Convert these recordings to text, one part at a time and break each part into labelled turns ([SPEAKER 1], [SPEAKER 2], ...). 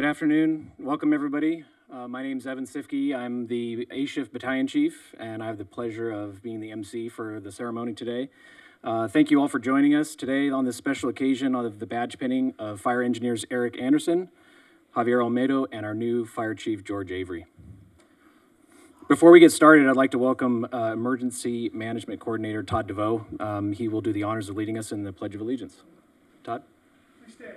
[SPEAKER 1] Good afternoon. Welcome, everybody. My name is Evan Sifke. I'm the A-Shift Battalion Chief, and I have the pleasure of being the MC for the ceremony today. Thank you all for joining us today on this special occasion of the badge pinning of Fire Engineers Eric Anderson, Javier Olmedo, and our new Fire Chief, George Avery. Before we get started, I'd like to welcome Emergency Management Coordinator Todd DeVoe. He will do the honors of leading us in the Pledge of Allegiance. Todd?
[SPEAKER 2] Please stand.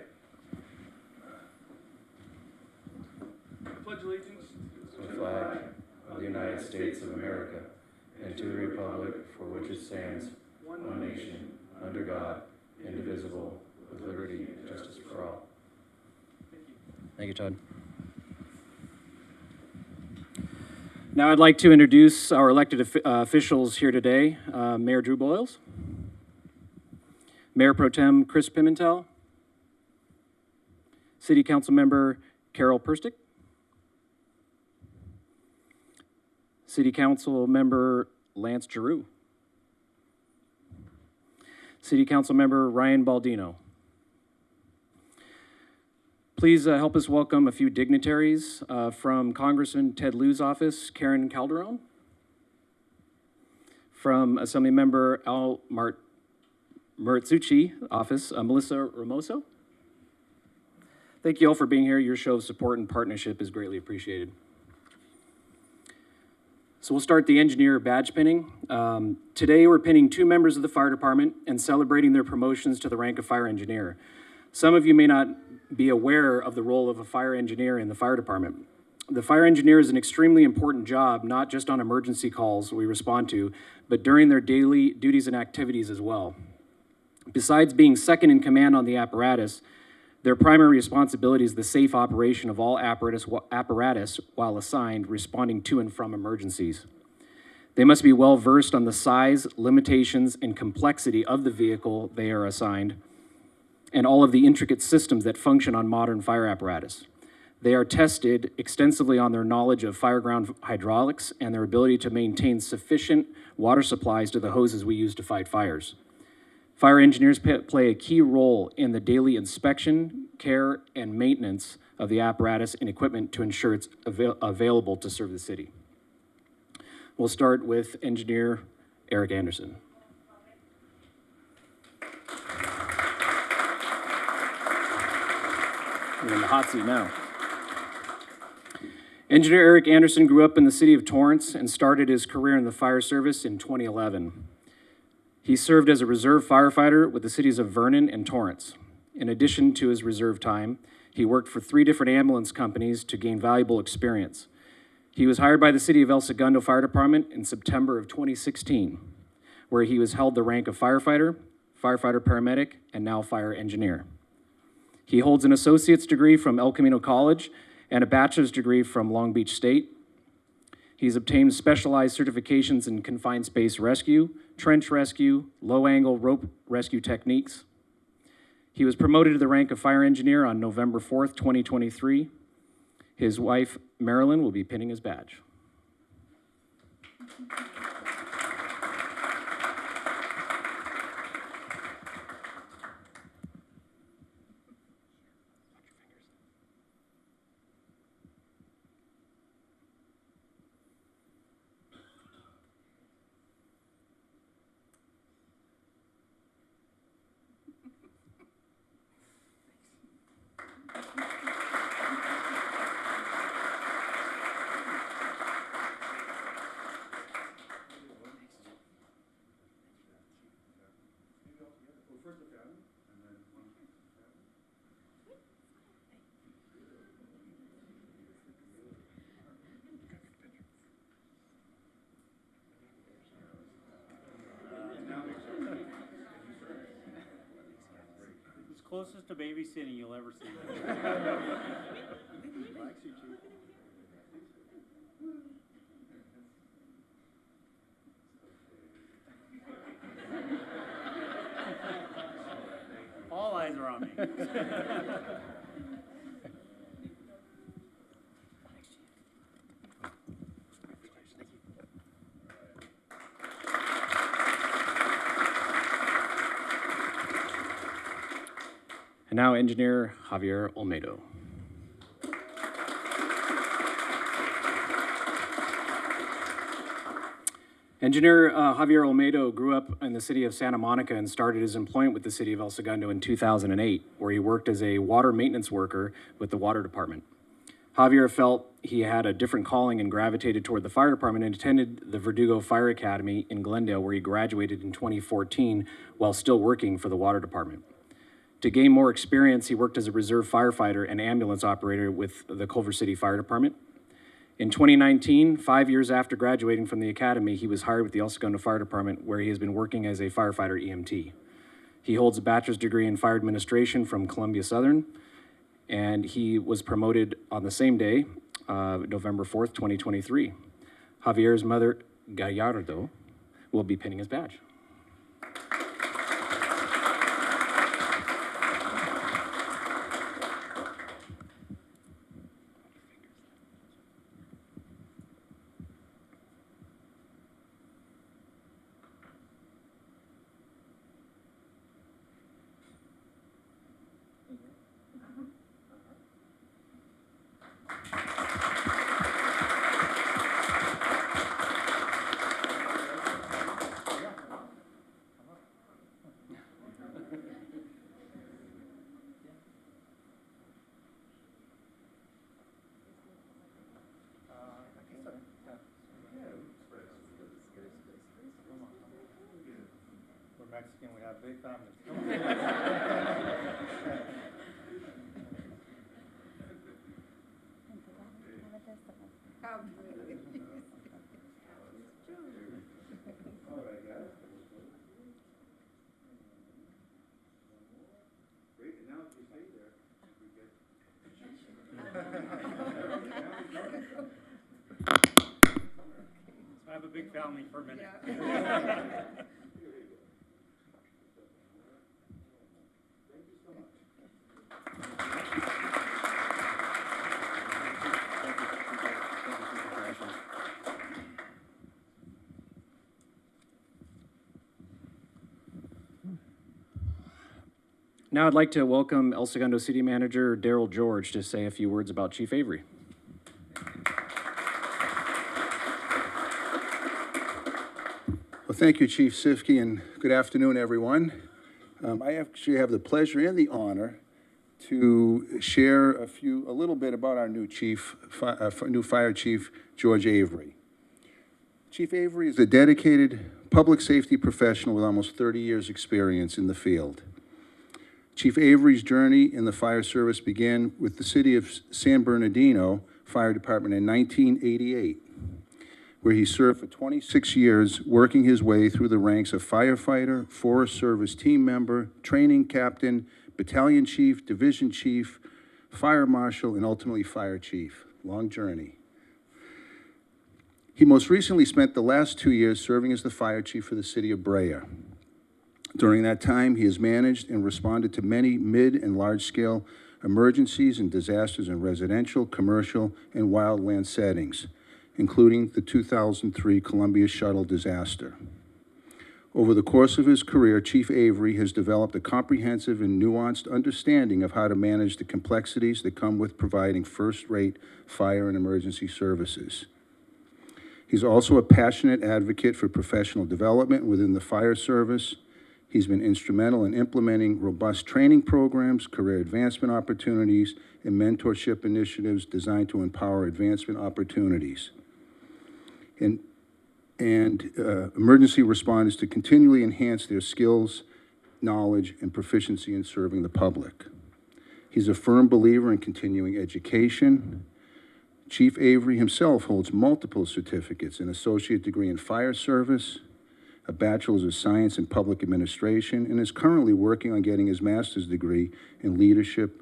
[SPEAKER 2] Pledge allegiance
[SPEAKER 3] to the flag of the United States of America and to the republic for which it stands, one nation, under God, indivisible, with liberty and justice for all.
[SPEAKER 1] Thank you, Todd. Now I'd like to introduce our elected officials here today. Mayor Drew Boyles, Mayor Pro Tem Chris Pimentel, City Council Member Carol Perstick, City Council Member Lance Giroux, City Council Member Ryan Baldino. Please help us welcome a few dignitaries from Congressman Ted Lieu's office, Karen Calderon, from Assemblymember Al Maritzucci office, Melissa Ramoso. Thank you all for being here. Your show of support and partnership is greatly appreciated. So we'll start the engineer badge pinning. Today we're pinning 2 members of the fire department and celebrating their promotions to the rank of fire engineer. Some of you may not be aware of the role of a fire engineer in the fire department. The fire engineer is an extremely important job, not just on emergency calls we respond to, but during their daily duties and activities as well. Besides being second in command on the apparatus, their primary responsibility is the safe operation of all apparatus while assigned, responding to and from emergencies. They must be well versed on the size, limitations, and complexity of the vehicle they are assigned, and all of the intricate systems that function on modern fire apparatus. They are tested extensively on their knowledge of fireground hydraulics and their ability to maintain sufficient water supplies to the hoses we use to fight fires. Fire engineers play a key role in the daily inspection, care, and maintenance of the apparatus and equipment to ensure it's available to serve the city. We'll start with Engineer Eric Anderson. You're in the hot seat now. Engineer Eric Anderson grew up in the city of Torrance and started his career in the fire service in 2011. He served as a reserve firefighter with the cities of Vernon and Torrance. In addition to his reserve time, he worked for 3 different ambulance companies to gain valuable experience. He was hired by the city of El Segundo Fire Department in September of 2016, where he was held the rank of firefighter, firefighter paramedic, and now fire engineer. He holds an associate's degree from El Camino College and a bachelor's degree from Long Beach State. He's obtained specialized certifications in confined space rescue, trench rescue, low-angle rope rescue techniques. He was promoted to the rank of fire engineer on November 4th, 2023. His wife, Marilyn, will be pinning his badge.
[SPEAKER 4] Closest to babysitting you'll ever see. All eyes are on me.
[SPEAKER 1] And now, Engineer Javier Olmedo. Engineer Javier Olmedo grew up in the city of Santa Monica and started his employment with the city of El Segundo in 2008, where he worked as a water maintenance worker with the water department. Javier felt he had a different calling and gravitated toward the fire department and attended the Verdugo Fire Academy in Glendale, where he graduated in 2014 while still working for the water department. To gain more experience, he worked as a reserve firefighter and ambulance operator with the Culver City Fire Department. In 2019, 5 years after graduating from the academy, he was hired with the El Segundo Fire Department, where he has been working as a firefighter EMT. He holds a bachelor's degree in fire administration from Columbia Southern, and he was promoted on the same day, November 4th, 2023. Javier's mother, Gallardo, will be pinning his badge.
[SPEAKER 4] We're Mexican, we have big families. I have a big family for a minute.
[SPEAKER 1] Now I'd like to welcome El Segundo City Manager Daryl George to say a few words about Chief Avery.
[SPEAKER 5] Well, thank you, Chief Sifke, and good afternoon, everyone. I actually have the pleasure and the honor to share a little bit about our new new fire chief, George Avery. Chief Avery is a dedicated public safety professional with almost 30 years' experience in the field. Chief Avery's journey in the fire service began with the city of San Bernardino Fire Department in 1988, where he served for 26 years, working his way through the ranks of firefighter, Forest Service team member, training captain, battalion chief, division chief, fire marshal, and ultimately fire chief. Long journey. He most recently spent the last 2 years serving as the fire chief for the city of Brea. During that time, he has managed and responded to many mid and large-scale emergencies and disasters in residential, commercial, and wildland settings, including the 2003 Columbia Shuttle disaster. Over the course of his career, Chief Avery has developed a comprehensive and nuanced understanding of how to manage the complexities that come with providing first-rate fire and emergency services. He's also a passionate advocate for professional development within the fire service. He's been instrumental in implementing robust training programs, career advancement opportunities, and mentorship initiatives designed to empower advancement opportunities. And emergency responders to continually enhance their skills, knowledge, and proficiency in serving the public. He's a firm believer in continuing education. Chief Avery himself holds multiple certificates, an associate degree in fire service, a bachelor's of science in public administration, and is currently working on getting his master's degree in leadership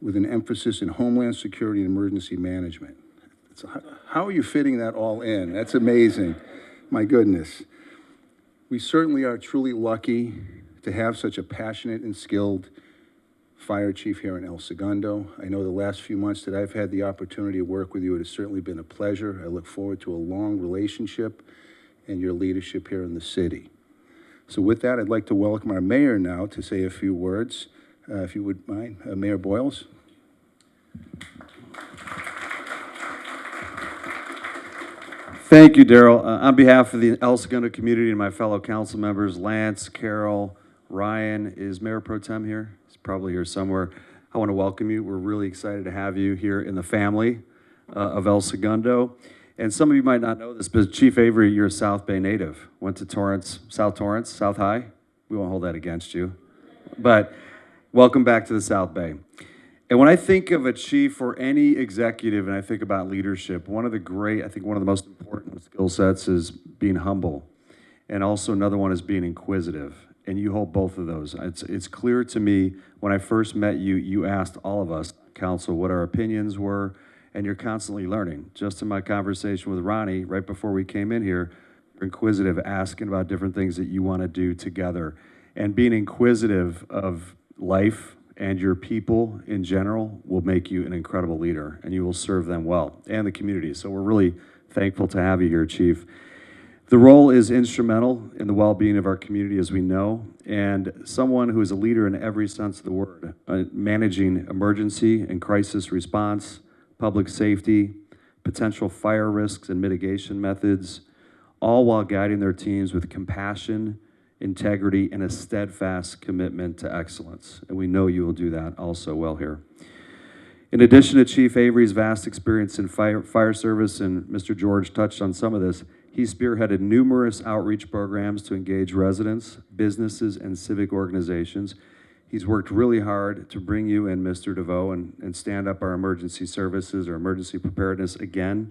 [SPEAKER 5] with an emphasis in homeland security and emergency management. So how are you fitting that all in? That's amazing. My goodness. We certainly are truly lucky to have such a passionate and skilled fire chief here in El Segundo. I know the last few months that I've had the opportunity to work with you, it has certainly been a pleasure. I look forward to a long relationship and your leadership here in the city. So with that, I'd like to welcome our mayor now to say a few words, if you would mind. Mayor Boyles.
[SPEAKER 6] Thank you, Daryl. On behalf of the El Segundo community and my fellow council members, Lance, Carol, Ryan, is Mayor Pro Tem here? He's probably here somewhere. I want to welcome you. We're really excited to have you here in the family of El Segundo. And some of you might not know this, but Chief Avery, you're a South Bay native. Went to Torrance, South High. We won't hold that against you. But welcome back to the South Bay. And when I think of a chief or any executive and I think about leadership, one of the most important skill sets is being humble. And also another one is being inquisitive. And you hold both of those. It's clear to me when I first met you, you asked all of us, council, what our opinions were, and you're constantly learning. Just in my conversation with Ronnie, right before we came in here, you're inquisitive, asking about different things that you want to do together. And being inquisitive of life and your people in general will make you an incredible leader, and you will serve them well, and the community. So we're really thankful to have you here, Chief. The role is instrumental in the well-being of our community, as we know, and someone who is a leader in every sense of the word, managing emergency and crisis response, public safety, potential fire risks and mitigation methods, all while guiding their teams with compassion, integrity, and a steadfast commitment to excellence. And we know you will do that also well here. In addition to Chief Avery's vast experience in fire service, and Mr. George touched on some of this, he spearheaded numerous outreach programs to engage residents, businesses, and civic organizations. He's worked really hard to bring you in, Mr. DeVoe, and stand up our emergency services or emergency preparedness again.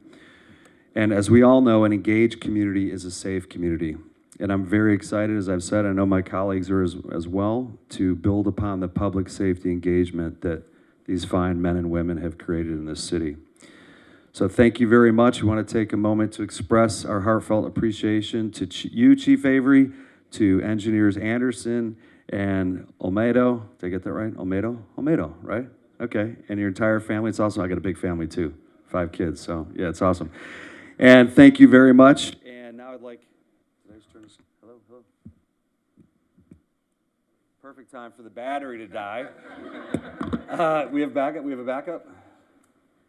[SPEAKER 6] And as we all know, an engaged community is a safe community. And I'm very excited, as I've said, I know my colleagues are as well, to build upon the public safety engagement that these fine men and women have created in this city. So thank you very much. We want to take a moment to express our heartfelt appreciation to you, Chief Avery, to engineers Anderson and Olmedo. Did I get that right? Olmedo, right? Okay, and your entire family. It's awesome. I got a big family too, 5 kids, so yeah, it's awesome. And thank you very much. And now I'd like, did I just turn this, hello? Perfect time for the battery to die. We have backup, we have a backup?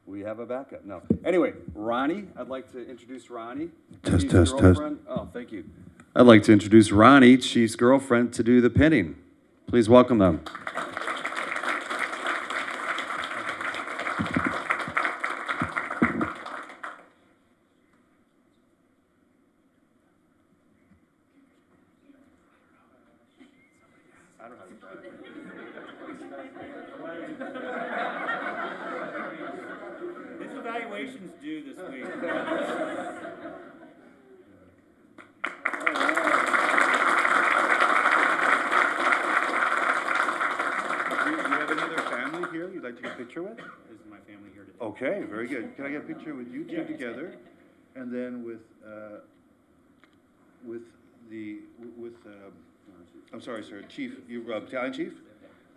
[SPEAKER 6] We have a backup, no. Anyway, Ronnie, I'd like to introduce Ronnie.
[SPEAKER 5] Test.
[SPEAKER 6] Oh, thank you. I'd like to introduce Ronnie, Chief's girlfriend, to do the pinning. Please welcome them.
[SPEAKER 4] This evaluation's due this week.
[SPEAKER 5] Do you have another family here you'd like to get a picture with?
[SPEAKER 4] This is my family here today.
[SPEAKER 5] Okay, very good. Can I get a picture with you two together? And then I'm sorry, sir, Chief, you Battalion Chief?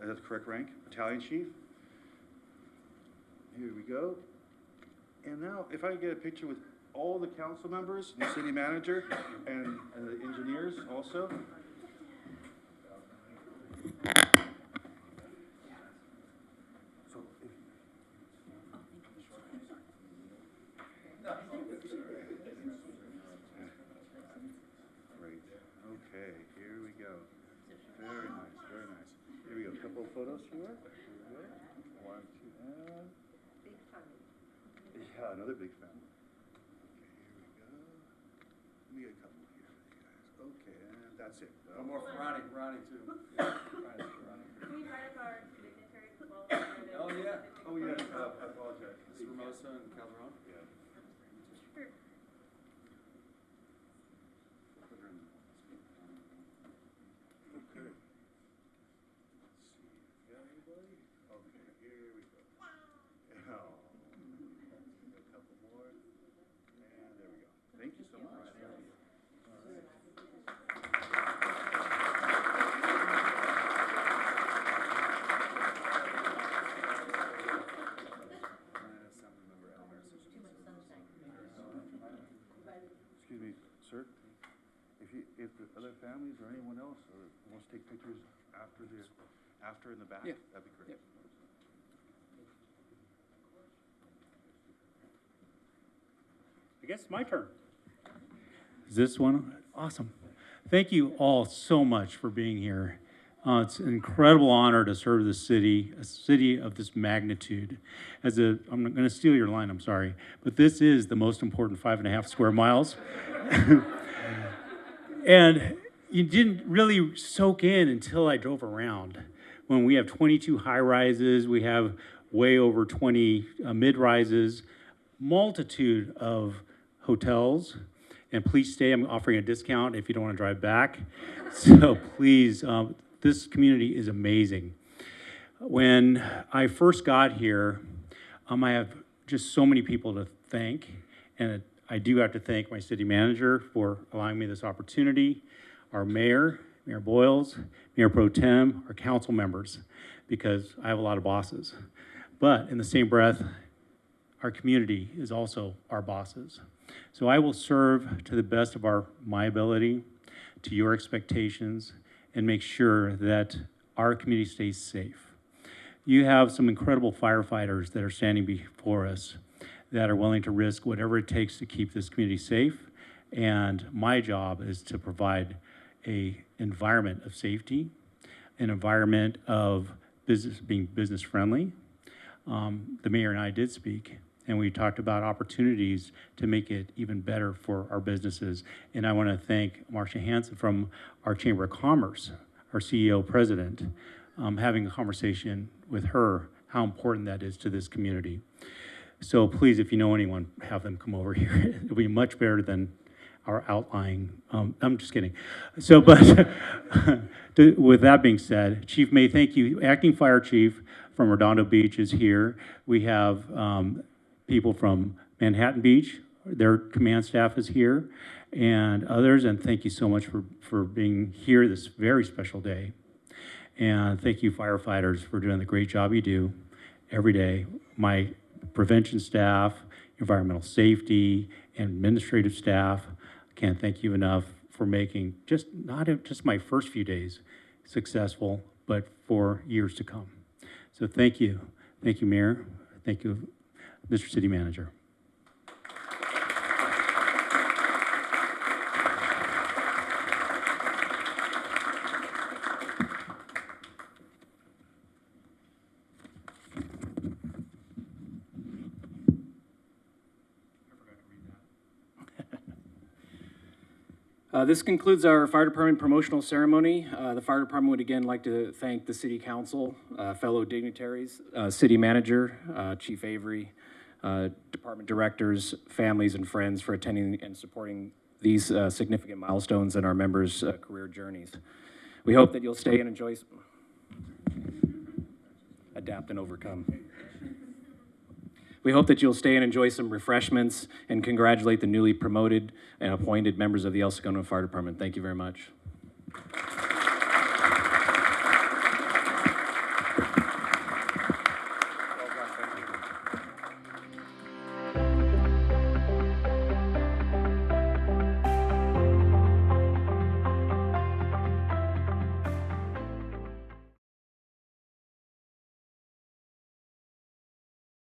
[SPEAKER 5] Is that the correct rank? Battalion Chief? Here we go. And now, if I could get a picture with all the council members, the city manager, and the engineers also. Great. Okay, here we go. Very nice, very nice. Here we go. A couple of photos here. Here we go. 1, 2, and. Big family. Yeah, another big family. Okay, here we go. Let me get a couple here for you guys. Okay, and that's it.
[SPEAKER 6] One more for Ronnie too.
[SPEAKER 7] Can we write up our dignitaries as well?
[SPEAKER 6] Oh, yeah.
[SPEAKER 5] Oh, yeah, I apologize.
[SPEAKER 6] This is Hermosa and Calderon.
[SPEAKER 5] Yeah.
[SPEAKER 7] Sure.
[SPEAKER 5] Okay. Let's see. Got anybody? Okay, here we go. Oh. A couple more. And there we go. Thank you so much. Excuse me, sir. If the other families or anyone else wants to take pictures after in the back,
[SPEAKER 1] Yeah.
[SPEAKER 5] that'd be great.
[SPEAKER 1] Yep.
[SPEAKER 4] I guess it's my turn. Is this one? Awesome. Thank you all so much for being here. It's an incredible honor to serve the city, a city of this magnitude. I'm going to steal your line, I'm sorry, but this is the most important 5.5 square miles. And you didn't really soak in until I drove around. When we have 22 high rises, we have way over 20 mid rises, multitude of hotels. And please stay, I'm offering a discount if you don't want to drive back. So please, this community is amazing. When I first got here, I have just so many people to thank, and I do have to thank my city manager for allowing me this opportunity, our mayor, Mayor Boyles, Mayor Pro Tem, our council members, because I have a lot of bosses. But in the same breath, our community is also our bosses. So I will serve to the best of my ability, to your expectations, and make sure that our community stays safe. You have some incredible firefighters that are standing before us that are willing to risk whatever it takes to keep this community safe. And my job is to provide an environment of safety, an environment of being business friendly. The mayor and I did speak, and we talked about opportunities to make it even better for our businesses. And I want to thank Marcia Hansen from our Chamber of Commerce, our CEO president, having a conversation with her, how important that is to this community. So please, if you know anyone, have them come over here. It'll be much better than our outlying, I'm just kidding. So, but with that being said, Chief May, thank you. Acting Fire Chief from Redondo Beach is here. We have people from Manhattan Beach, their command staff is here, and others, and thank you so much for being here this very special day. And thank you firefighters for doing the great job you do every day. My prevention staff, environmental safety, and administrative staff, I can't thank you enough for making not just my first few days successful, but for years to come. So thank you. Thank you, Mayor. Thank you, Mr. City Manager.
[SPEAKER 1] This concludes our fire department promotional ceremony. The fire department would again like to thank the city council, fellow dignitaries, city manager, Chief Avery, department directors, families, and friends for attending and supporting these significant milestones in our members' career journeys. We hope that you'll stay and enjoy, adapt and overcome. We hope that you'll stay and enjoy some refreshments and congratulate the newly promoted and appointed members of the El Segundo Fire Department. Thank you very much.